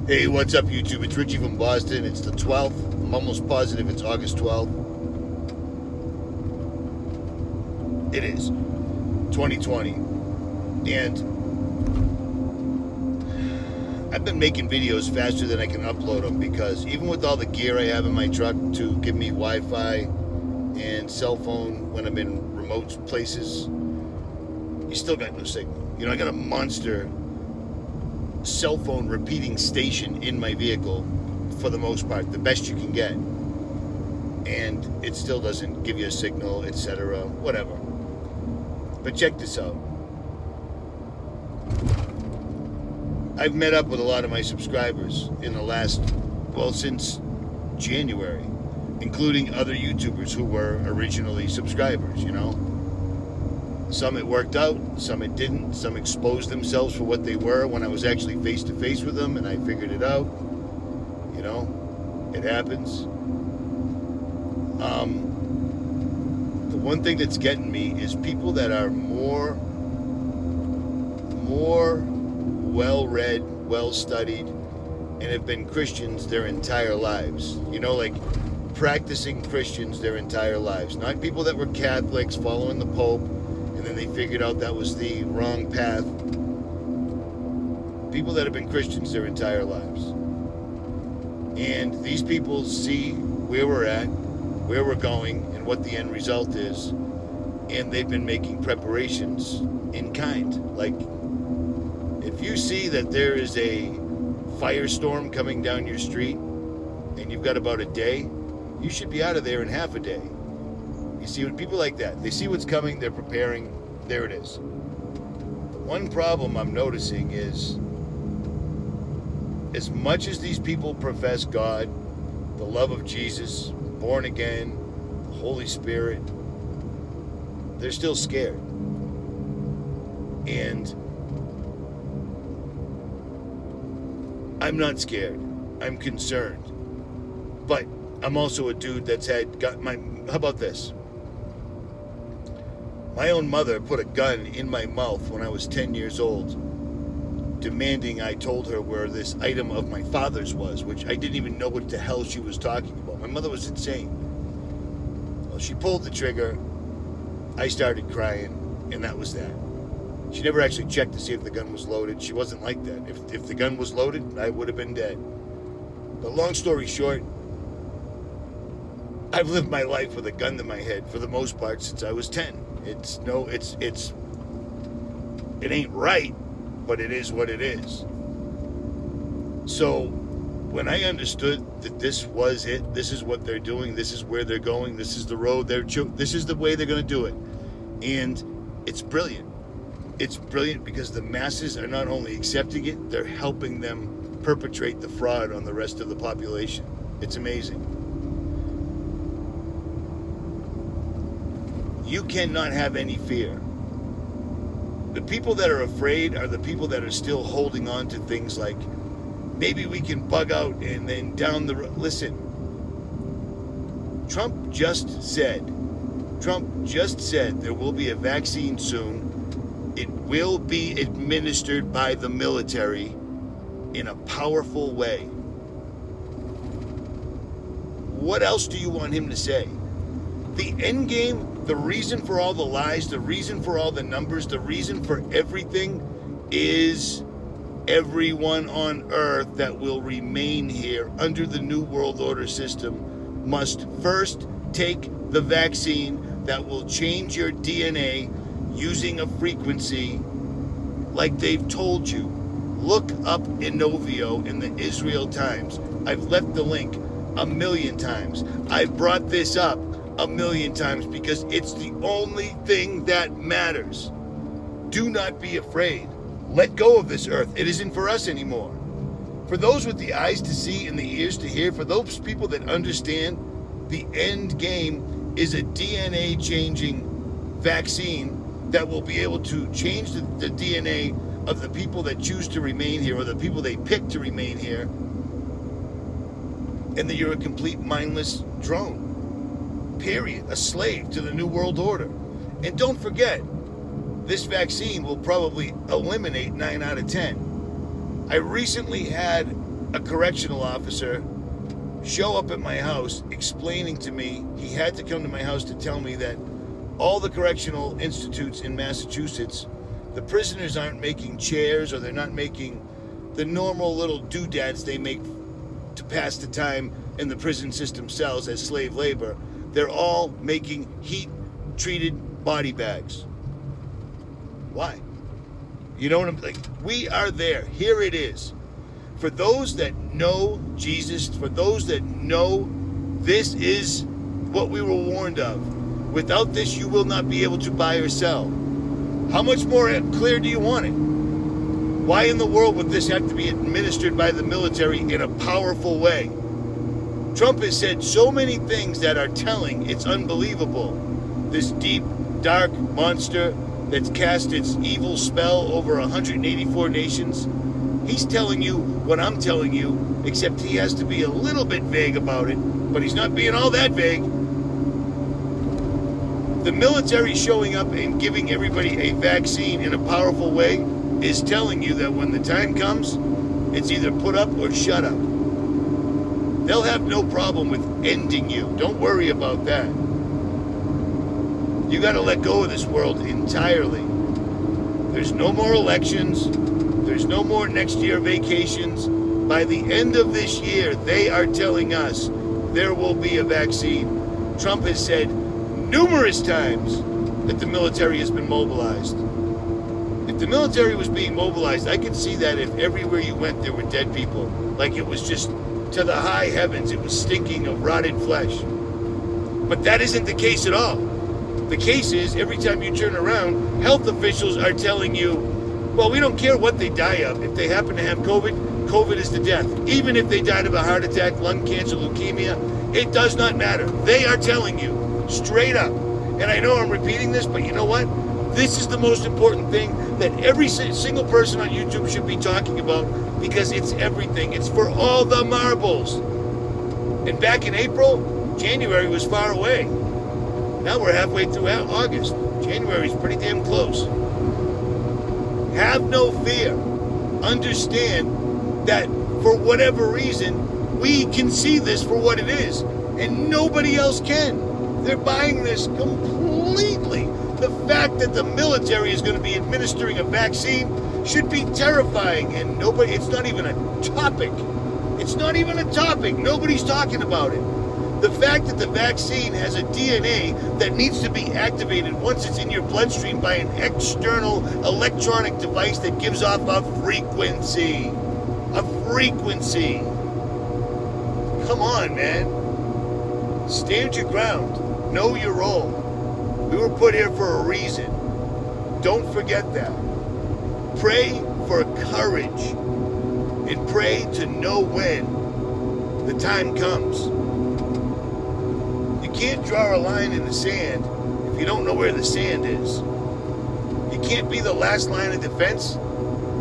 Hey, what's up, YouTube? It's Richie from Boston. It's the 12th. I'm almost positive it's August 12th. It is 2020. And I've been making videos faster than I can upload them because even with all the gear I have in my truck to give me Wi-Fi and cell phone when I'm in remote places, you still got no signal. You know, I got a monster cell phone repeating station in my vehicle for the most part, the best you can get, and it still doesn't give you a signal, etc., whatever. But check this out. I've met up with a lot of my subscribers in the last, since January, including other YouTubers who were originally subscribers, you know. Some it worked out, some it didn't. Some exposed themselves for what they were when I was actually face to face with them and I figured it out. You know, it happens. The one thing that's getting me is people that are more well-read, well-studied, and have been Christians their entire lives. You know, like practicing Christians their entire lives. Not people that were Catholics following the Pope, and then they figured out that was the wrong path. People that have been Christians their entire lives. And these people see where we're at, where we're going, and what the end result is. And they've been making preparations in kind. Like, if you see that there is a firestorm coming down your street, and you've got about a day, you should be out of there in half a day. You see, when people like that, they see what's coming, they're preparing, there it is. One problem I'm noticing is, as much as these people profess God, the love of Jesus, born again, the Holy Spirit, they're still scared. And I'm not scared. I'm concerned. But I'm also a dude that's how about this? My own mother put a gun in my mouth when I was 10 years old, demanding I told her where this item of my father's was, which I didn't even know what the hell she was talking about. My mother was insane. Well, she pulled the trigger, I started crying, and that was that. She never actually checked to see if the gun was loaded. She wasn't like that. If the gun was loaded, I would have been dead. But long story short, I've lived my life with a gun to my head for the most part since I was 10. It ain't right, but it is what it is. So when I understood that this was it, this is what they're doing, this is where they're going, this is the road this is the way they're going to do it. And it's brilliant. It's brilliant because the masses are not only accepting it, they're helping them perpetrate the fraud on the rest of the population. It's amazing. You cannot have any fear. The people that are afraid are the people that are still holding on to things like, maybe we can bug out and then down the road. Listen, Trump just said there will be a vaccine soon. It will be administered by the military in a powerful way. What else do you want him to say? The end game, the reason for all the lies, the reason for all the numbers, the reason for everything is everyone on earth that will remain here under the New World Order system must first take the vaccine that will change your DNA using a frequency like they've told you. Look up Inovio in the Israel Times. I've left the link 1,000,000 times. I've brought this up 1,000,000 times because it's the only thing that matters. Do not be afraid. Let go of this earth. It isn't for us anymore. For those with the eyes to see and the ears to hear, for those people that understand the end game is a DNA changing vaccine that will be able to change the DNA of the people that choose to remain here or the people they pick to remain here, and that you're a complete mindless drone. Period. A slave to the New World Order. And don't forget, this vaccine will probably eliminate 9 out of 10. I recently had a correctional officer show up at my house explaining to me, he had to come to my house to tell me that all the correctional institutes in Massachusetts, the prisoners aren't making chairs, or they're not making the normal little doodads they make to pass the time in the prison system cells as slave labor. They're all making heat-treated body bags. Why? You know what I'm like? We are there. Here it is. For those that know Jesus, for those that know this is what we were warned of. Without this, you will not be able to buy or sell. How much more clear do you want it? Why in the world would this have to be administered by the military in a powerful way? Trump has said so many things that are telling, it's unbelievable. This deep, dark monster that's cast its evil spell over 184 nations. He's telling you what I'm telling you, except he has to be a little bit vague about it, but he's not being all that vague. The military showing up and giving everybody a vaccine in a powerful way is telling you that when the time comes, it's either put up or shut up. They'll have no problem with ending you. Don't worry about that. You got to let go of this world entirely. There's no more elections. There's no more next year vacations. By the end of this year, they are telling us there will be a vaccine. Trump has said numerous times that the military has been mobilized. If the military was being mobilized, I could see that if everywhere you went there were dead people. Like it was just to the high heavens. It was stinking of rotted flesh. But that isn't the case at all. The case is, every time you turn around, health officials are telling you, well, we don't care what they die of. If they happen to have COVID, COVID is the death. Even if they died of a heart attack, lung cancer, leukemia, it does not matter. They are telling you straight up. And I know I'm repeating this, but you know what? This is the most important thing that every single person on YouTube should be talking about, because it's everything. It's for all the marbles. And back in April, January was far away. Now we're halfway through August. January's pretty damn close. Have no fear. Understand that for whatever reason, we can see this for what it is, and nobody else can. They're buying this completely. The fact that the military is going to be administering a vaccine should be terrifying, and nobody, it's not even a topic. It's not even a topic. Nobody's talking about it. The fact that the vaccine has a DNA that needs to be activated once it's in your bloodstream by an external electronic device that gives off a frequency. A frequency. Come on, man. Stand your ground. Know your role. We were put here for a reason. Don't forget that. Pray for courage, and pray to know when the time comes. You can't draw a line in the sand if you don't know where the sand is. You can't be the last line of defense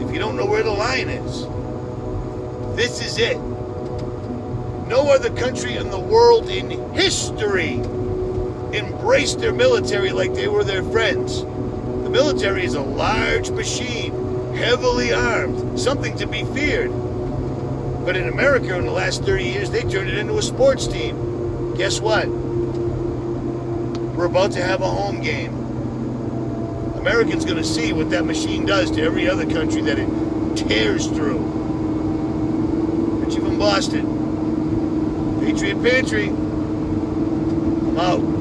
if you don't know where the line is. This is it. No other country in the world in history embraced their military like they were their friends. The military is a large machine, heavily armed, something to be feared. But in America, in the last 30 years, they turned it into a sports team. Guess what? We're about to have a home game. Americans going to see what that machine does to every other country that it tears through. Richie from Boston. Patriot Pantry. I'm out.